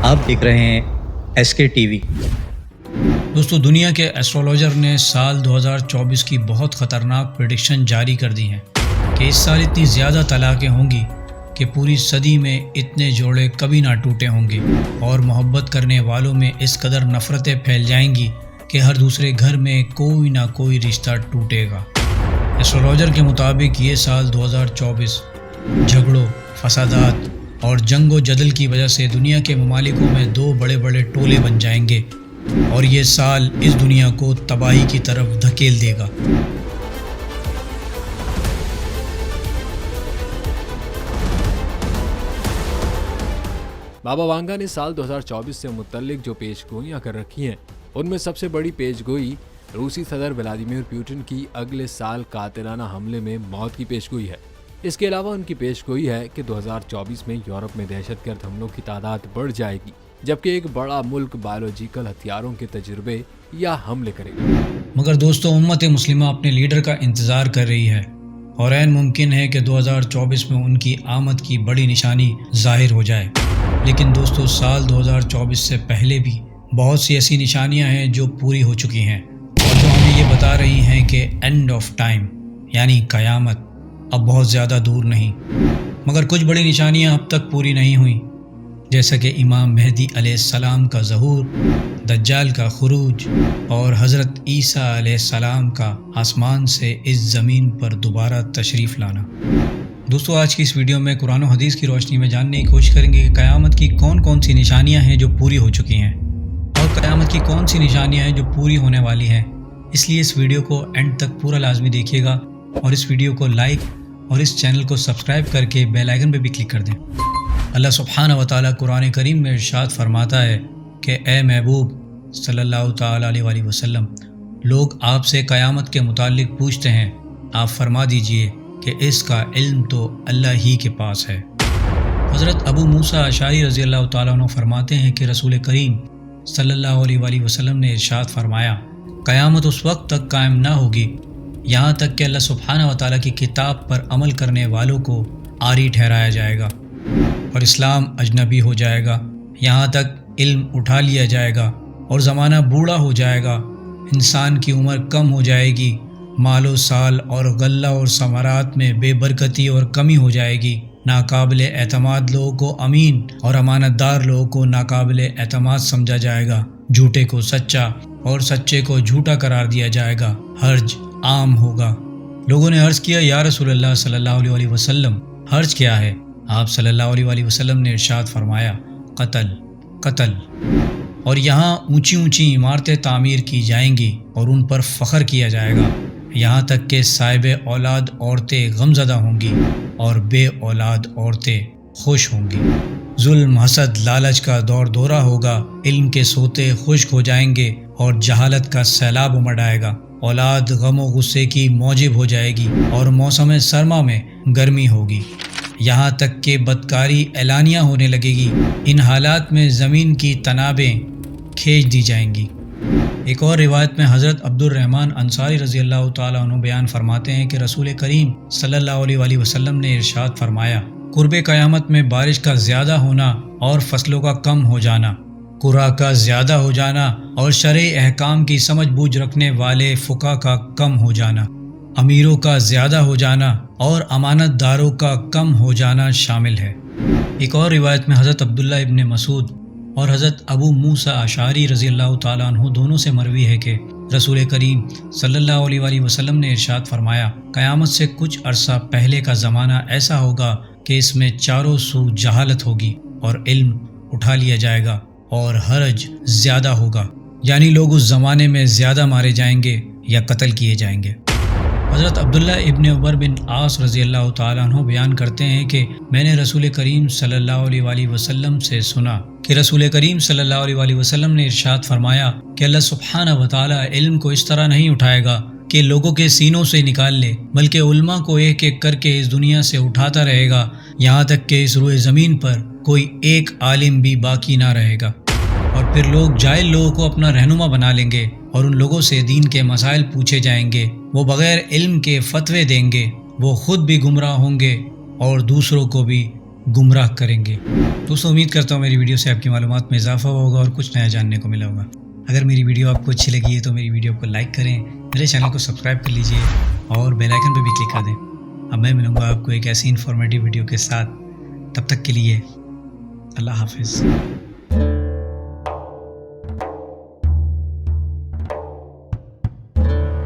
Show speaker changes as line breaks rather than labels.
آپ دیکھ رہے ہیں ایس کے ٹی وی۔
دوستو، دنیا کے ایسٹرولوجر نے سال 2024 کی بہت خطرناک پریڈکشن جاری کر دی ہیں کہ اس سال اتنی زیادہ طلاقیں ہوں گی کہ پوری صدی میں اتنے جوڑے کبھی نہ ٹوٹے ہوں گے، اور محبت کرنے والوں میں اس قدر نفرتیں پھیل جائیں گی کہ ہر دوسرے گھر میں کوئی نہ کوئی رشتہ ٹوٹے گا۔ ایسٹرولوجر کے مطابق یہ سال 2024 جھگڑوں، فسادات اور جنگ و جدل کی وجہ سے دنیا کے ممالکوں میں دو بڑے بڑے ٹولے بن جائیں گے، اور یہ سال اس دنیا کو تباہی کی طرف دھکیل دے گا۔
بابا وانگا نے سال 2024 سے متعلق جو پیش گوئیاں کر رکھی ہیں، ان میں سب سے بڑی پیش گوئی روسی صدر ولادیمیر پوٹن کی اگلے سال قاتلانہ حملے میں موت کی پیش گوئی ہے۔ اس کے علاوہ ان کی پیش گوئی ہے کہ 2024 میں یورپ میں دہشت گرد حملوں کی تعداد بڑھ جائے گی، جبکہ ایک بڑا ملک بایولوجیکل ہتھیاروں کے تجربے یا حملے کرے گا۔
مگر دوستو، امت مسلمہ اپنے لیڈر کا انتظار کر رہی ہے، اور عین ممکن ہے کہ 2024 میں ان کی آمد کی بڑی نشانی ظاہر ہو جائے۔ لیکن دوستو، سال 2024 سے پہلے بھی بہت سی ایسی نشانیاں ہیں جو پوری ہو چکی ہیں، اور جو ہمیں یہ بتا رہی ہیں کہ اینڈ آف ٹائم یعنی قیامت اب بہت زیادہ دور نہیں۔ مگر کچھ بڑی نشانیاں اب تک پوری نہیں ہوئیں، جیسا کہ امام مہدی علیہ السلام کا ظہور، دجال کا خروج، اور حضرت عیسیٰ علیہ السلام کا آسمان سے اس زمین پر دوبارہ تشریف لانا۔ دوستو، آج کی اس ویڈیو میں قرآن و حدیث کی روشنی میں جاننے کی کوشش کریں گے کہ قیامت کی کون کون سی نشانیاں ہیں جو پوری ہو چکی ہیں، اور قیامت کی کون سی نشانیاں ہیں جو پوری ہونے والی ہیں۔ اس لیے اس ویڈیو کو اینڈ تک پورا لازمی دیکھیے گا، اور اس ویڈیو کو لائک اور اس چینل کو سبسکرائب کر کے بیل آئیکن پہ بھی کلک کر دیں۔ اللہ سبحانہ و تعالیٰ قرآن کریم میں ارشاد فرماتا ہے کہ اے محبوب صلی اللہ تعالیٰ علیہ وآلہ وسلم، لوگ آپ سے قیامت کے متعلق پوچھتے ہیں، آپ فرما دیجئے کہ اس کا علم تو اللہ ہی کے پاس ہے۔ حضرت ابو موسیٰ اشعری رضی اللہ تعالیٰ عنہ فرماتے ہیں کہ رسول کریم صلی اللہ علیہ وآلہ وسلم نے ارشاد فرمایا، قیامت اس وقت تک قائم نہ ہوگی یہاں تک کہ اللہ سبحانہ و تعالیٰ کی کتاب پر عمل کرنے والوں کو عاری ٹھہرایا جائے گا، اور اسلام اجنبی ہو جائے گا، یہاں تک علم اٹھا لیا جائے گا، اور زمانہ بوڑھا ہو جائے گا، انسان کی عمر کم ہو جائے گی، مال و سال اور غلہ اور ثمرات میں بے برکتی اور کمی ہو جائے گی، ناقابل اعتماد لوگوں کو امین اور امانت دار لوگوں کو ناقابل اعتماد سمجھا جائے گا، جھوٹے کو سچا اور سچے کو جھوٹا قرار دیا جائے گا، حرج عام ہوگا۔ لوگوں نے عرض کیا، یا رسول اللہ صلی اللہ علیہ وآلہ وسلم، حرج کیا ہے؟ آپ صلی اللہ علیہ وآلہ وسلم نے ارشاد فرمایا، قتل قتل، اور یہاں اونچی اونچی عمارتیں تعمیر کی جائیں گی اور ان پر فخر کیا جائے گا، یہاں تک کہ صاحب اولاد عورتیں غمزدہ ہوں گی اور بے اولاد عورتیں خوش ہوں گی۔ ظلم، حسد، لالچ کا دور دورہ ہوگا، علم کے سوتے خشک ہو جائیں گے اور جہالت کا سیلاب امڑ آئے گا، اولاد غم و غصے کی موجب ہو جائے گی اور موسم سرما میں گرمی ہوگی، یہاں تک کہ بدکاری اعلانیہ ہونے لگے گی۔ ان حالات میں زمین کی تنابیں کھینچ دی جائیں گی۔ ایک اور روایت میں حضرت عبد الرحمن انصاری رضی اللہ تعالیٰ عنہ بیان فرماتے ہیں کہ رسول کریم صلی اللہ علیہ وآلہ وسلم نے ارشاد فرمایا، قرب قیامت میں بارش کا زیادہ ہونا اور فصلوں کا کم ہو جانا، قرآ کا زیادہ ہو جانا اور شرعی احکام کی سمجھ بوجھ رکھنے والے فقہ کا کم ہو جانا، امیروں کا زیادہ ہو جانا اور امانت داروں کا کم ہو جانا شامل ہے۔ ایک اور روایت میں حضرت عبداللہ ابن مسعود اور حضرت ابو موسیٰ اشعری رضی اللہ تعالیٰ عنہ دونوں سے مروی ہے کہ رسول کریم صلی اللہ علیہ وآلہ وسلم نے ارشاد فرمایا، قیامت سے کچھ عرصہ پہلے کا زمانہ ایسا ہوگا کہ اس میں چاروں سو جہالت ہوگی اور علم اٹھا لیا جائے گا اور حرج زیادہ ہوگا، یعنی لوگ اس زمانے میں زیادہ مارے جائیں گے یا قتل کیے جائیں گے۔ حضرت عبداللہ ابن عمر بن عاص رضی اللہ تعالیٰ عنہ بیان کرتے ہیں کہ میں نے رسول کریم صلی اللہ علیہ وآلہ وسلم سے سنا کہ رسول کریم صلی اللہ علیہ وآلہ وسلم نے ارشاد فرمایا کہ اللہ سبحانہ و تعالیٰ علم کو اس طرح نہیں اٹھائے گا کہ لوگوں کے سینوں سے نکال لے، بلکہ علماء کو ایک ایک کر کے اس دنیا سے اٹھاتا رہے گا، یہاں تک کہ اس روئے زمین پر کوئی ایک عالم بھی باقی نہ رہے گا، اور پھر لوگ جاہل لوگوں کو اپنا رہنما بنا لیں گے اور ان لوگوں سے دین کے مسائل پوچھے جائیں گے، وہ بغیر علم کے فتوے دیں گے، وہ خود بھی گمراہ ہوں گے اور دوسروں کو بھی گمراہ کریں گے۔ دوستوں امید کرتا ہوں میری ویڈیو سے آپ کی معلومات میں اضافہ ہوگا اور کچھ نیا جاننے کو ملا ہوگا۔ اگر میری ویڈیو آپ کو اچھی لگی ہے تو میری ویڈیو کو لائک کریں، میرے چینل کو سبسکرائب کر لیجئے اور بیل آئیکن پہ بھی کلک کر دیں۔ اب میں ملوں گا آپ کو ایک ایسی انفارمیٹیو ویڈیو کے ساتھ، تب تک کے لیے اللہ حافظ۔